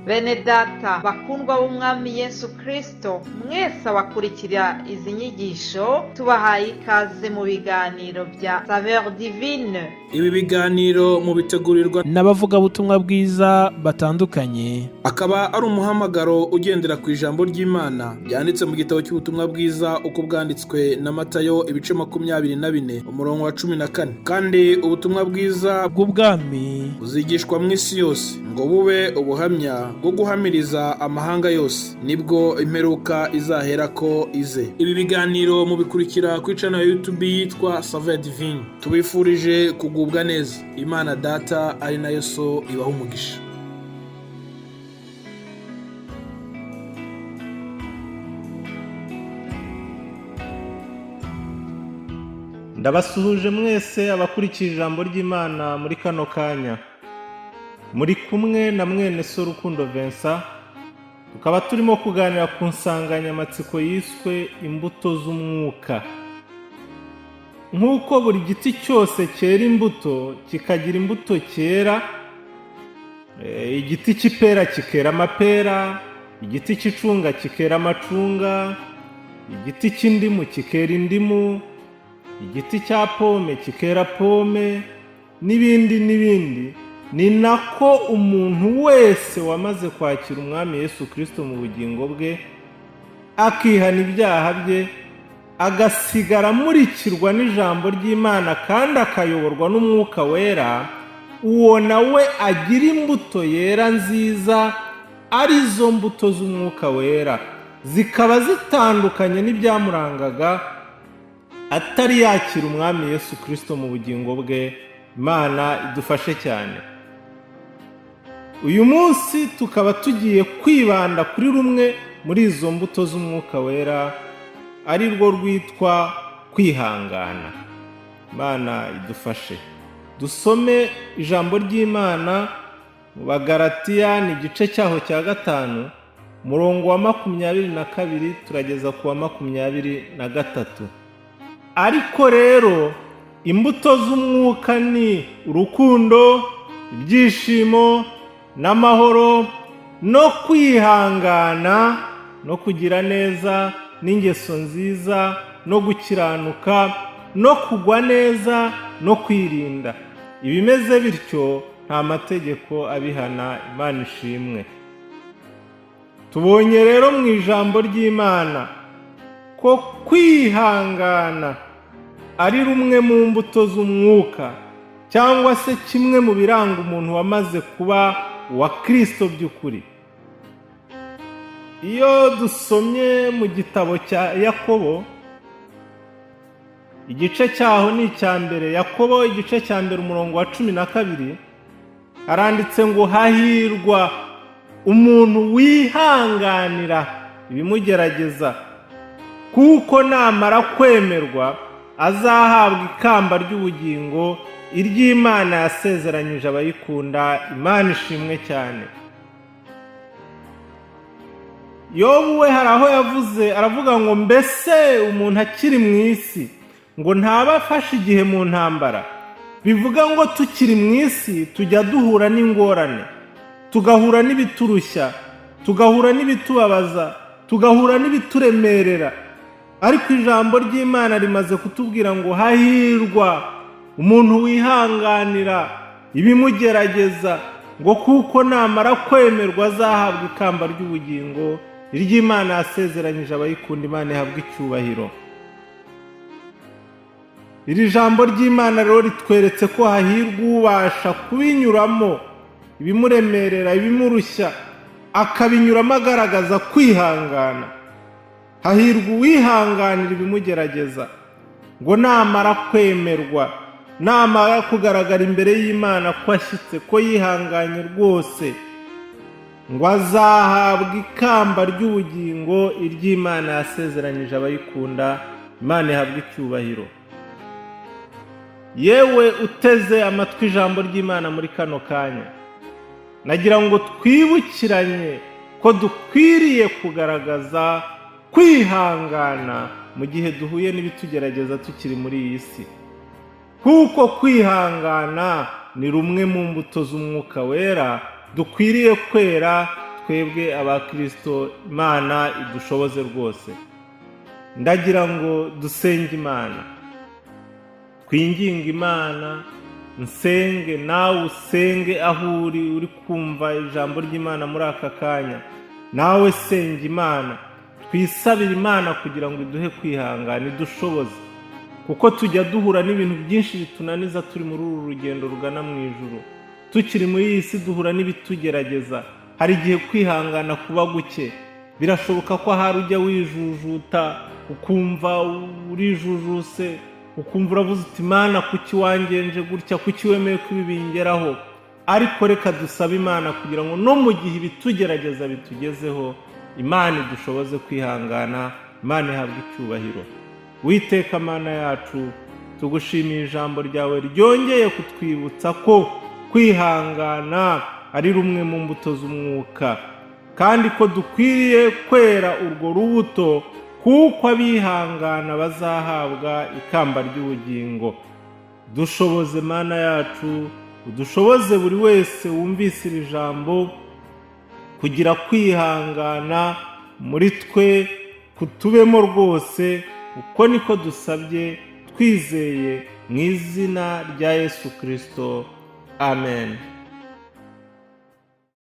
Bene data bakundwa b'umwami Yesu Kristo, mwese abakurikira izi nyigisho tubahaye ikaze mu biganiro bya Saveur Divine. Ibi biganiro mu bitegurirwa n'abavugabutumwa bwiza batandukanye, akaba ari umuhamagaro ugendera ku ijambo ry'Imana byanditse mu gitabo cy'ubutumwa bwiza uko bwanditswe na Matayo ibice 24 umurongo wa 14. Kandi ubutumwa bwiza bw'ubwami buzigishwa mu isi yose ngo bube ubuhamya bwo guhamiriza amahanga yose, nibwo imperuka izahera ko ize. Ibi biganiro mubikurikira ku channel ya YouTube yitwa Saveur Divine. Tubifurije kugubwa neza. Imana Data ari nayo So ibaha umugisha. Ndabasuhuje mwese abakurikira ijambo ry'Imana muri kano kanya. Muri kumwe na mwene So Rukundo Vincent, tukaba turimo kuganira ku nsanganyamatsiko yiswe imbuto z'umwuka. Nk'uko buri giti cyose cyera imbuto kikagira imbuto cyera, igiti cy'ipera kikera amapera, igiti cy'icunga kikera amacunga, igiti cy'indimu kikera indimu, igiti cya pome kikera pome, n'ibindi n'ibindi. Ni nako umuntu wese wamaze kwakira umwami Yesu Kristo mu bugingo bwe, akihana ibyaha bye, agasigara amurikirwa n'ijambo ry'Imana kandi akayoborwa n'umwuka wera, uwo nawe agira imbuto yera nziza, arizo mbuto z'umwuka wera, zikaba zitandukanye n'ibyamurangaga atari yakira umwami Yesu Kristo mu bugingo bwe. Imana idufashe cyane. Uyu munsi tukaba tugiye kwibanda kuri rumwe muri izo mbuto z'umwuka wera, ari rwo rwitwa kwihangana. Imana idufashe. Dusome ijambo ry'Imana mu Bagalatiya ni igice cyaho cya 5 umurongo wa 22 turageza ku wa 23. Ariko rero imbuto z'umwuka ni urukundo, ibyishimo n'amahoro no kwihangana no kugira neza n'ingeso nziza no gukiranuka no kugwa neza no kwirinda. Ibimeze bityo nta mategeko abihana. Imana ishimwe. Tubonye rero mu ijambo ry'Imana ko kwihangana ari rumwe mu mbuto z'umwuka, cyangwa se kimwe mu biranga umuntu wamaze kuba wa Kristo by'ukuri. Iyo dusomye mu gitabo cya Yakobo, igice cyaho ni icya mbere, Yakobo igice cya mbere umurongo wa 12, haranditse ngo hahirwa umuntu wihanganira ibimugerageza, kuko namara kwemerwa azahabwa ikamba ry'ubugingo iry'Imana yasezeranyije abayikunda. Imana ishimwe cyane. Yobu we hari aho yavuze, aravuga ngo mbese umuntu akiri mu isi ngo ntaba afashe igihe mu ntambara. Bivuga ngo tukiri mu isi tujya duhura n'ingorane, tugahura n'ibiturushya, tugahura n'ibitubabaza, tugahura n'ibituremerera. Ariko ijambo ry'Imana rimaze kutubwira ngo hahirwa umuntu wihanganira ibimugerageza, ngo kuko namara kwemerwa azahabwa ikamba ry'ubugingo iry'Imana yasezeranyije abayikunda. Imana ihabwa icyubahiro. Iri jambo ry'Imana rero ritweretse ko hahirwa ubasha kubinyuramo ibimuremerera, ibimurushya, akabinyuramo agaragaza kwihangana. Hahirwa uwihanganira ibimugerageza, ngo namara kwemerwa, namara kugaragara imbere y'Imana ko ashyitse, ko yihanganye rwose, ngo azahabwa ikamba ry'ubugingo iry'Imana yasezeranyije abayikunda. Imana ihabwa icyubahiro. Yewe uteze amatwi ijambo ry'Imana muri kano kanya, nagira ngo twibukiranye ko dukwiriye kugaragaza kwihangana mu gihe duhuye n'ibitugerageza tukiri muri iyi si, kuko kwihangana ni rumwe mu mbuto z'umwuka wera dukwiriye kwera twebwe abakristo Imana idushoboze rwose. Ndagira ngo dusenge Imana, twinginga Imana, nsenge nawe usenge aho uri kumva ijambo ry'Imana muri aka kanya. Nawe senga Imana, twisabire Imana kugira ngo iduhe kwihangana, idushoboze, kuko tujya duhura n'ibintu byinshi bitunaniza turi muri uru rugendo rugana mu ijuru. Tukiri muri iyi si duhura n'ibitugerageza, hari igihe kwihangana kuba guke. Birashoboka ko ahari ujya wijujuta, ukumva urijujuse, ukumva uravuze uti Imana kuki wangenje gutya, kuki wemeye ko ibi bingeraho. Ariko reka dusabe Imana kugira ngo no mu gihe ibitugerageza bitugezeho, Imana idushoboze kwihangana, Imana ihabwe icyubahiro. Uwiteka Mana yacu, tugushimiye ijambo ryawe ryongeye kutwibutsa ko kwihangana ari rumwe mu mbuto z'umwuka, kandi ko dukwiriye kwera urwo rubuto, kuko abihangana bazahabwa ikamba ry'ubugingo. Dushoboze Mana yacu, udushoboze buri wese wumvise iri jambo kugira kwihangana muri twe kutubemo rwose. Uko niko dusabye twizeye mu izina rya Yesu Kristo. Amen.